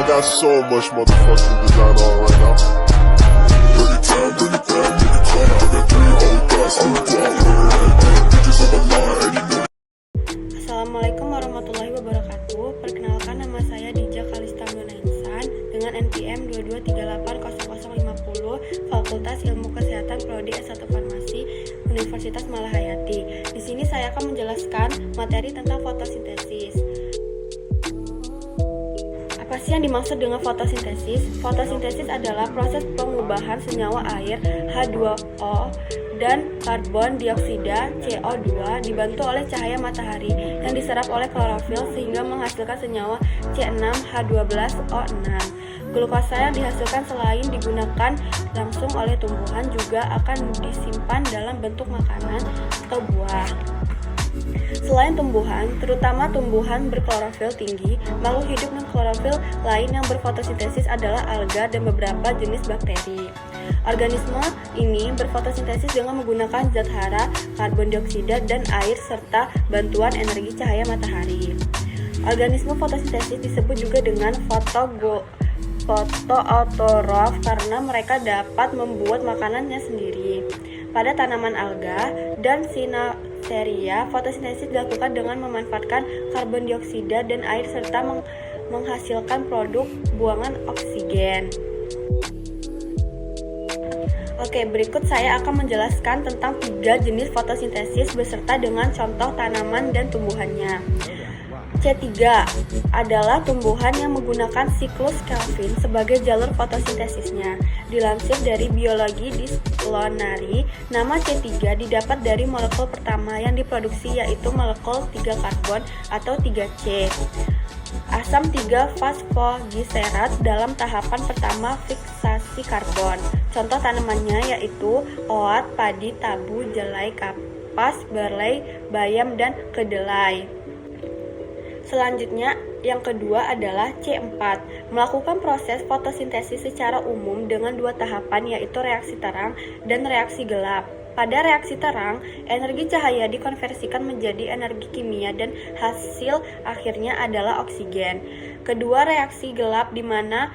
got so much motherfucking design on right now. Bring it down, nigga, clown. I got 3 old thoughts, I'm a dog, bitches on my line, and you know. Assalamualaikum warahmatullahi wabarakatuh. Perkenalkan, nama saya Dija Kalista Insan dengan NPM 22380050, Fakultas Ilmu Kesehatan Prodi S1 Farmasi, Universitas Malahayati. Di sini saya akan menjelaskan materi tentang fotosintesis. Apa sih yang dimaksud dengan fotosintesis? Fotosintesis adalah proses pengubahan senyawa air H2O dan karbon dioksida CO2 dibantu oleh cahaya matahari yang diserap oleh klorofil sehingga menghasilkan senyawa C6H12O6. Glukosa yang dihasilkan selain digunakan langsung oleh tumbuhan juga akan disimpan dalam bentuk makanan atau buah. Selain tumbuhan, terutama tumbuhan berklorofil tinggi, makhluk hidup non-klorofil lain yang berfotosintesis adalah alga dan beberapa jenis bakteri. Organisme ini berfotosintesis dengan menggunakan zat hara, karbon dioksida, dan air serta bantuan energi cahaya matahari. Organisme fotosintesis disebut juga dengan fotoautotrof karena mereka dapat membuat makanannya sendiri. Pada tanaman alga dan Cnidaria, fotosintesis dilakukan dengan memanfaatkan karbon dioksida dan air serta menghasilkan produk buangan oksigen. Oke, berikut saya akan menjelaskan tentang 3 jenis fotosintesis beserta dengan contoh tanaman dan tumbuhannya. C3 adalah tumbuhan yang menggunakan siklus Kelvin sebagai jalur fotosintesisnya. Dilansir dari Biologi Dictionary, nama C3 didapat dari molekul pertama yang diproduksi yaitu molekul 3 karbon atau 3C. Asam 3-fosfogliserat dalam tahapan pertama fiksasi karbon. Contoh tanamannya yaitu oat, padi, tabu, jelai, kapas, barley, bayam, dan kedelai. Selanjutnya, yang kedua adalah C4, melakukan proses fotosintesis secara umum dengan 2 tahapan yaitu reaksi terang dan reaksi gelap. Pada reaksi terang, energi cahaya dikonversikan menjadi energi kimia dan hasil akhirnya adalah oksigen. Kedua reaksi gelap di mana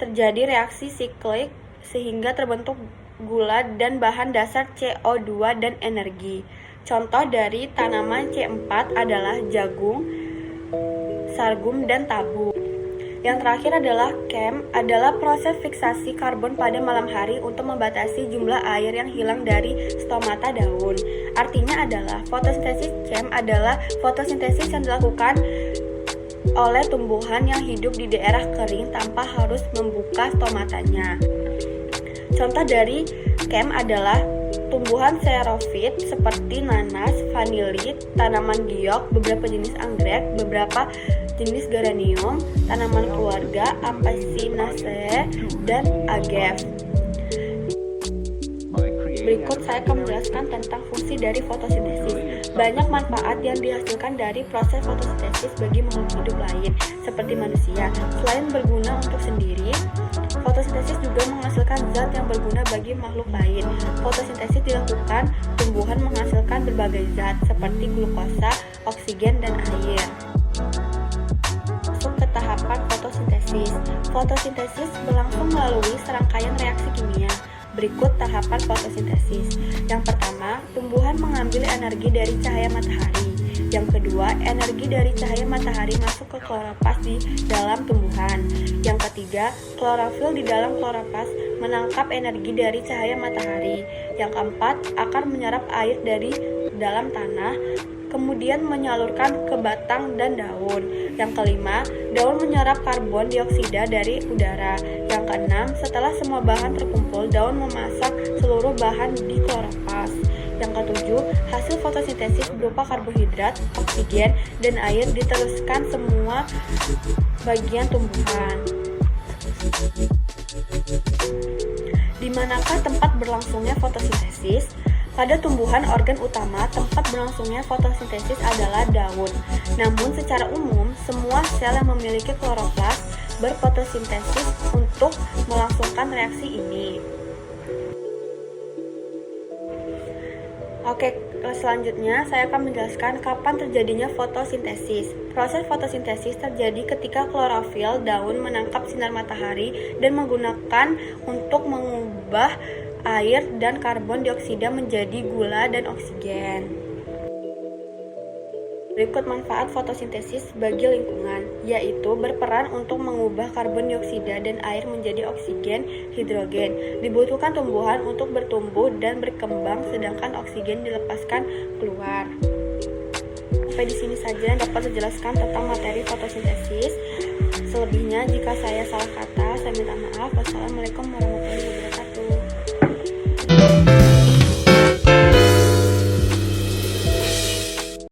terjadi reaksi siklik sehingga terbentuk gula dan bahan dasar CO2 dan energi. Contoh dari tanaman C4 adalah jagung, sorghum, dan tabu. Yang terakhir adalah CHEM, adalah proses fiksasi karbon pada malam hari untuk membatasi jumlah air yang hilang dari stomata daun. Artinya adalah fotosintesis CHEM adalah fotosintesis yang dilakukan oleh tumbuhan yang hidup di daerah kering tanpa harus membuka stomatanya. Contoh dari CHEM adalah tumbuhan xerophyt seperti nanas, vanili, tanaman giok, beberapa jenis anggrek, beberapa jenis geranium, tanaman keluarga, Apocynaceae, dan agave. Berikut saya akan menjelaskan tentang fungsi dari fotosintesis. Banyak manfaat yang dihasilkan dari proses fotosintesis bagi makhluk hidup lain, seperti manusia. Selain berguna untuk sendiri, fotosintesis juga menghasilkan zat yang berguna bagi makhluk lain. Fotosintesis dilakukan, tumbuhan menghasilkan berbagai zat, seperti glukosa, oksigen, dan air. Masuk ke tahapan fotosintesis. Fotosintesis berlangsung melalui serangkaian reaksi kimia. Berikut tahapan fotosintesis. Yang pertama, tumbuhan mengambil energi dari cahaya matahari. Yang kedua, energi dari cahaya matahari masuk ke kloroplast di dalam tumbuhan. Yang ketiga, klorofil di dalam kloroplast menangkap energi dari cahaya matahari. Yang keempat, akar menyerap air dari dalam tanah, kemudian menyalurkan ke batang dan daun. Yang kelima, daun menyerap karbon dioksida dari udara. Yang keenam, setelah semua bahan terkumpul, daun memasak seluruh bahan di kloroplast. Yang ketujuh, hasil fotosintesis berupa karbohidrat, oksigen, dan air diteruskan semua bagian tumbuhan. Di manakah tempat berlangsungnya fotosintesis? Pada tumbuhan, organ utama tempat berlangsungnya fotosintesis adalah daun. Namun secara umum, semua sel yang memiliki kloroplas berfotosintesis untuk melangsungkan reaksi ini. Oke, Selanjutnya, saya akan menjelaskan kapan terjadinya fotosintesis. Proses fotosintesis terjadi ketika klorofil daun menangkap sinar matahari dan menggunakan untuk mengubah air dan karbon dioksida menjadi gula dan oksigen. Berikut manfaat fotosintesis bagi lingkungan, yaitu berperan untuk mengubah karbon dioksida dan air menjadi oksigen, hidrogen. Dibutuhkan tumbuhan untuk bertumbuh dan berkembang, sedangkan oksigen dilepaskan keluar. Sampai di sini saja yang dapat dijelaskan tentang materi fotosintesis. Selebihnya, jika saya salah kata, saya minta maaf. Wassalamualaikum warahmatullahi wabarakatuh.